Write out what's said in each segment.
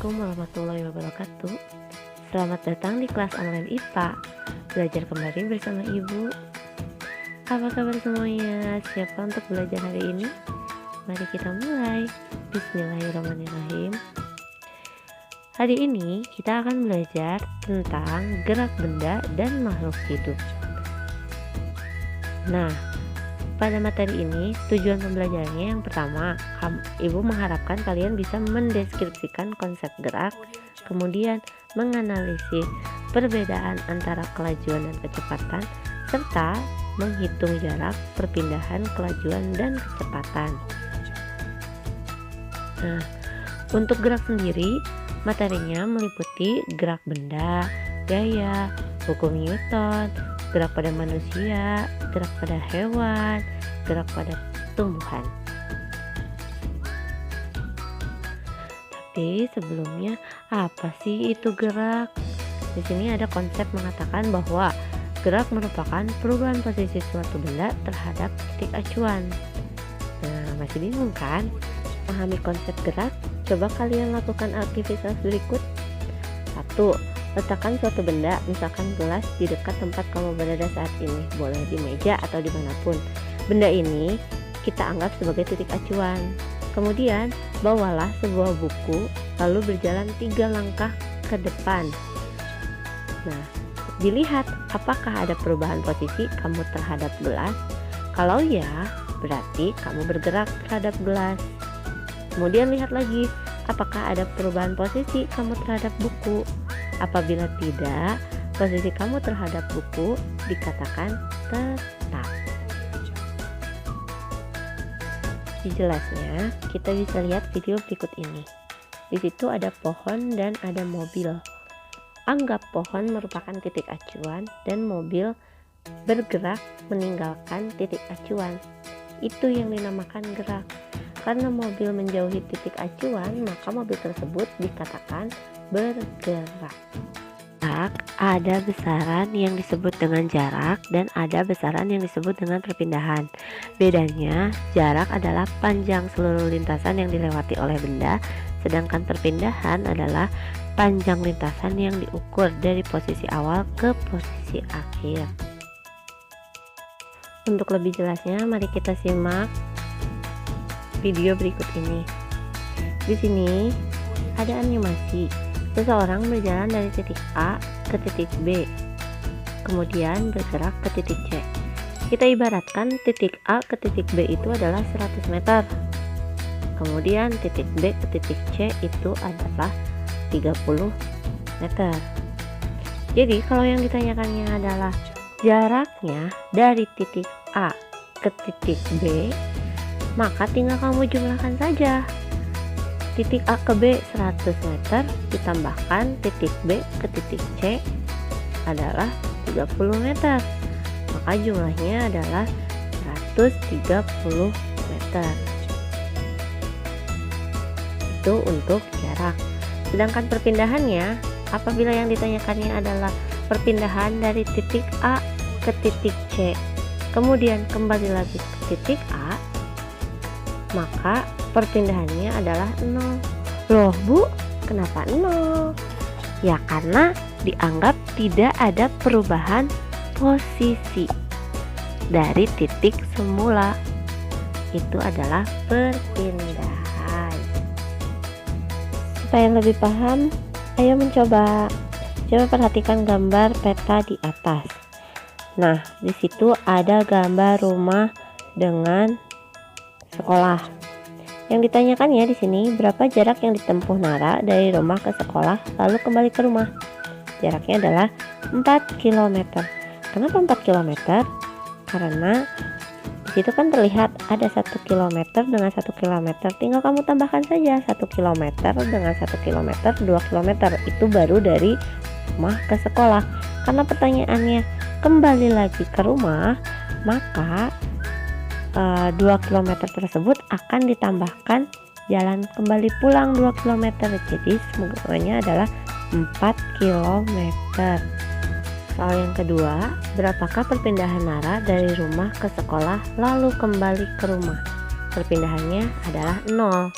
Assalamualaikum warahmatullahi wabarakatuh. Selamat datang di kelas online IPA. Belajar kembali bersama Ibu. Apa kabar semuanya? Siap untuk belajar hari ini? Mari kita mulai. Bismillahirrahmanirrahim. Hari ini kita akan belajar tentang gerak benda dan makhluk hidup. Nah, pada materi ini, tujuan pembelajarannya yang pertama, Ibu mengharapkan kalian bisa mendeskripsikan konsep gerak, kemudian menganalisis perbedaan antara kelajuan dan kecepatan, serta menghitung jarak perpindahan kelajuan dan kecepatan. Nah, untuk gerak sendiri, materinya meliputi gerak benda, gaya, hukum Newton, gerak pada manusia, gerak pada hewan, gerak pada tumbuhan. Tapi sebelumnya, apa sih itu gerak? Di sini ada konsep mengatakan bahwa gerak merupakan perubahan posisi suatu benda terhadap titik acuan. Nah, masih bingung kan? Pahami konsep gerak? Coba kalian lakukan aktivitas berikut. 1. Letakkan suatu benda, misalkan gelas, di dekat tempat kamu berada saat ini. Boleh di meja atau dimanapun. Benda ini kita anggap sebagai titik acuan. Kemudian bawalah sebuah buku, lalu berjalan 3 langkah ke depan. Nah, dilihat apakah ada perubahan posisi kamu terhadap gelas. Kalau ya, berarti kamu bergerak terhadap gelas. Kemudian lihat lagi, apakah ada perubahan posisi kamu terhadap buku. Apabila tidak, posisi kamu terhadap buku dikatakan tetap. Dijelasnya, kita bisa lihat video berikut ini. Di situ ada pohon dan ada mobil. Anggap pohon merupakan titik acuan dan mobil bergerak meninggalkan titik acuan. Itu yang dinamakan gerak. Karena mobil menjauhi titik acuan, maka mobil tersebut dikatakan bergerak. Ada besaran yang disebut dengan jarak dan ada besaran yang disebut dengan perpindahan. Bedanya, jarak adalah panjang seluruh lintasan yang dilewati oleh benda, sedangkan perpindahan adalah panjang lintasan yang diukur dari posisi awal ke posisi akhir. Untuk lebih jelasnya, mari kita simak video berikut ini. Di sini ada animasi. Seseorang berjalan dari titik A ke titik B, kemudian bergerak ke titik C. Kita ibaratkan titik A ke titik B itu adalah 100 meter. Kemudian titik B ke titik C itu adalah 30 meter. Jadi kalau yang ditanyakannya adalah jaraknya dari titik A ke titik B, maka tinggal kamu jumlahkan saja. Titik A ke B 100 meter ditambahkan titik B ke titik C adalah 30 meter. Maka jumlahnya adalah 130 meter. Itu untuk jarak. Sedangkan perpindahannya, apabila yang ditanyakannya adalah perpindahan dari titik A ke titik C, kemudian kembali lagi ke titik A, maka perpindahannya adalah 0. Loh Bu, kenapa 0? Ya karena dianggap tidak ada perubahan posisi dari titik semula. Itu adalah perpindahan. Supaya lebih paham, ayo mencoba. Coba perhatikan gambar peta di atas. Nah, di situ ada gambar rumah dengan sekolah. Yang ditanyakannya di sini, berapa jarak yang ditempuh Nara dari rumah ke sekolah lalu kembali ke rumah? Jaraknya adalah 4 km. Kenapa 4 km? Karena di situ kan terlihat ada 1 km dengan 1 km. Tinggal kamu tambahkan saja 1 km dengan 1 km, 2 km. Itu baru dari rumah ke sekolah. Karena pertanyaannya kembali lagi ke rumah, maka 2 km tersebut akan ditambahkan jalan kembali pulang 2 km. Jadi semuanya adalah 4 km. Soal yang kedua, berapakah perpindahan Nara dari rumah ke sekolah lalu kembali ke rumah? Perpindahannya adalah 0.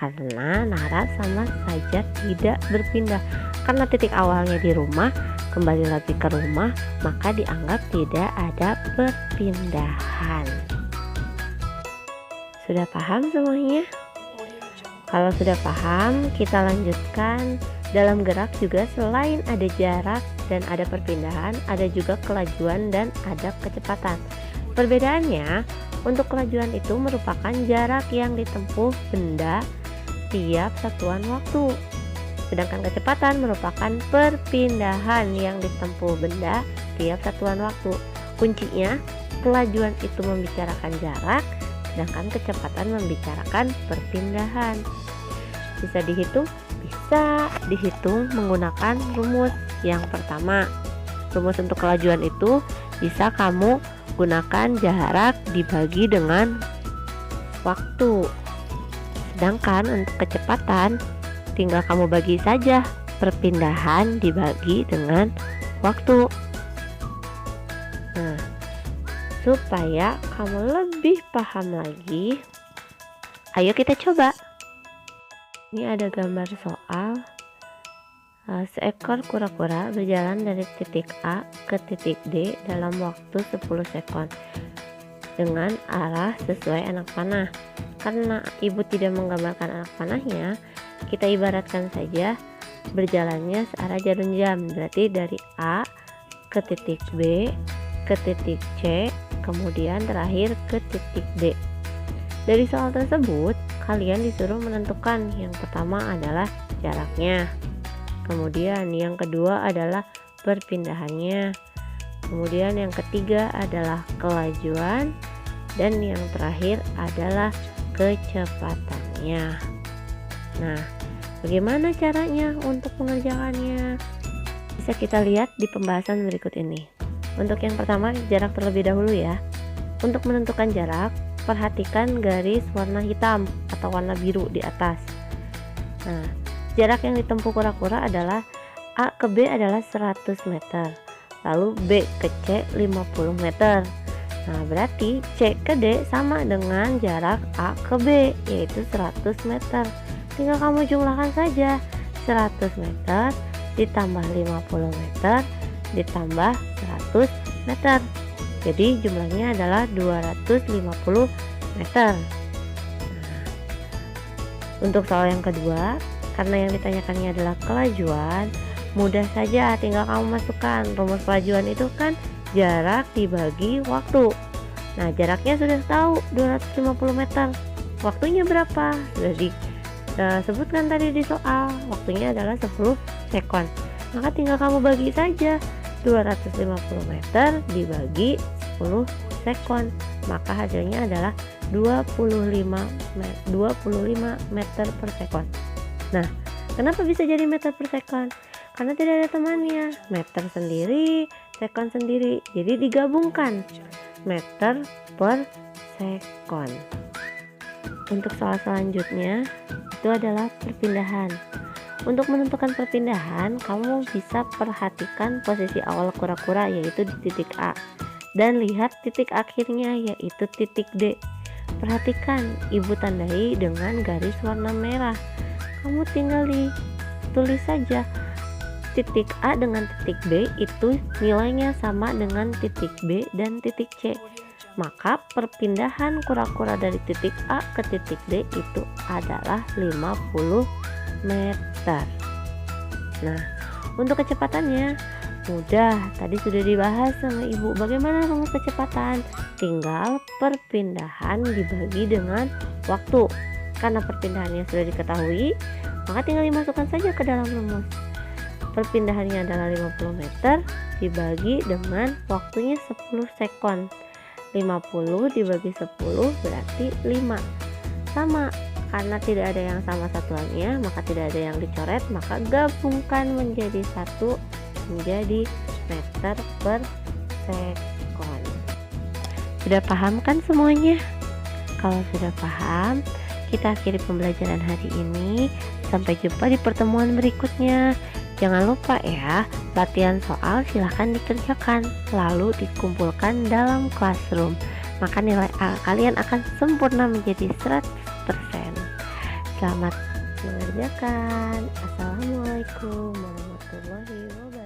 karena Nara sama saja tidak berpindah. Karena titik awalnya di rumah, kembali lagi ke rumah, maka dianggap tidak ada perpindahan. Sudah paham semuanya? Kalau sudah paham, kita lanjutkan. Dalam gerak juga selain ada jarak dan ada perpindahan, ada juga kelajuan dan ada kecepatan. Perbedaannya, untuk kelajuan itu merupakan jarak yang ditempuh benda tiap satuan waktu. Sedangkan kecepatan merupakan perpindahan yang ditempuh benda tiap satuan waktu. Kuncinya, kelajuan itu membicarakan jarak, sedangkan kecepatan membicarakan perpindahan. Bisa dihitung? Bisa dihitung menggunakan rumus. Yang pertama, rumus untuk kelajuan itu bisa kamu gunakan jarak dibagi dengan waktu. Sedangkan untuk kecepatan, tinggal kamu bagi saja perpindahan dibagi dengan waktu. Nah, supaya kamu lebih paham lagi, ayo kita coba. Ini ada gambar soal. Seekor kura-kura berjalan dari titik A ke titik D dalam waktu 10 sekon dengan arah sesuai anak panah. Karena ibu tidak menggambarkan anak panahnya, kita ibaratkan saja berjalannya searah jarum jam. Berarti dari A ke titik B ke titik C, kemudian terakhir ke titik D. Dari soal tersebut, kalian disuruh menentukan. Yang pertama adalah jaraknya, kemudian yang kedua adalah perpindahannya, kemudian yang ketiga adalah kelajuan, dan yang terakhir adalah kecepatannya. Nah, bagaimana caranya untuk mengerjakannya? Bisa kita lihat di pembahasan berikut ini. Untuk yang pertama, jarak terlebih dahulu ya. Untuk menentukan jarak, perhatikan garis warna hitam atau warna biru di atas. Nah, jarak yang ditempuh kura-kura adalah A ke B adalah 100 meter, lalu B ke C 50 meter. Nah, berarti C ke D sama dengan jarak A ke B, yaitu 100 meter. Tinggal kamu jumlahkan saja, 100 meter ditambah 50 meter ditambah 100 meter. Jadi jumlahnya adalah 250 meter. Nah, untuk soal yang kedua, karena yang ditanyakannya adalah kelajuan, mudah saja, tinggal kamu masukkan rumus kelajuan itu kan jarak dibagi waktu. Nah, jaraknya sudah tahu 250 meter. Waktunya berapa? Sudah disebutkan tadi di soal. Waktunya adalah 10 sekon. Maka tinggal kamu bagi saja 250 meter dibagi 10 sekon, maka hasilnya adalah 25 meter per sekon. Nah, kenapa bisa jadi meter per sekon? Karena tidak ada temannya, meter sendiri, sekon sendiri, jadi digabungkan meter per sekon. Untuk soal selanjutnya itu adalah perpindahan. Untuk menentukan perpindahan, kamu bisa perhatikan posisi awal kura-kura, yaitu di titik A, dan lihat titik akhirnya, yaitu titik D. Perhatikan, ibu tandai dengan garis warna merah. Kamu tinggal ditulis saja titik A dengan titik B itu nilainya sama dengan titik B dan titik C. Maka perpindahan kura-kura dari titik A ke titik D itu adalah 50 meter. Nah, untuk kecepatannya mudah, tadi sudah dibahas sama ibu. Bagaimana rumus kecepatan? Tinggal perpindahan dibagi dengan waktu. Karena perpindahannya sudah diketahui, maka tinggal dimasukkan saja ke dalam rumus. Perpindahannya adalah 50 meter dibagi dengan waktunya 10 sekon. 50 dibagi 10 berarti 5. Sama, karena tidak ada yang sama satuannya, maka tidak ada yang dicoret, maka gabungkan menjadi satu, menjadi meter per sekon. Sudah paham kan semuanya? Kalau sudah paham, kita akhiri pembelajaran hari ini. Sampai jumpa di pertemuan berikutnya. Jangan lupa ya, latihan soal silahkan dikerjakan, lalu dikumpulkan dalam classroom. Maka nilai kalian akan sempurna menjadi 100%. Selamat mengerjakan. Assalamualaikum warahmatullahi wabarakatuh.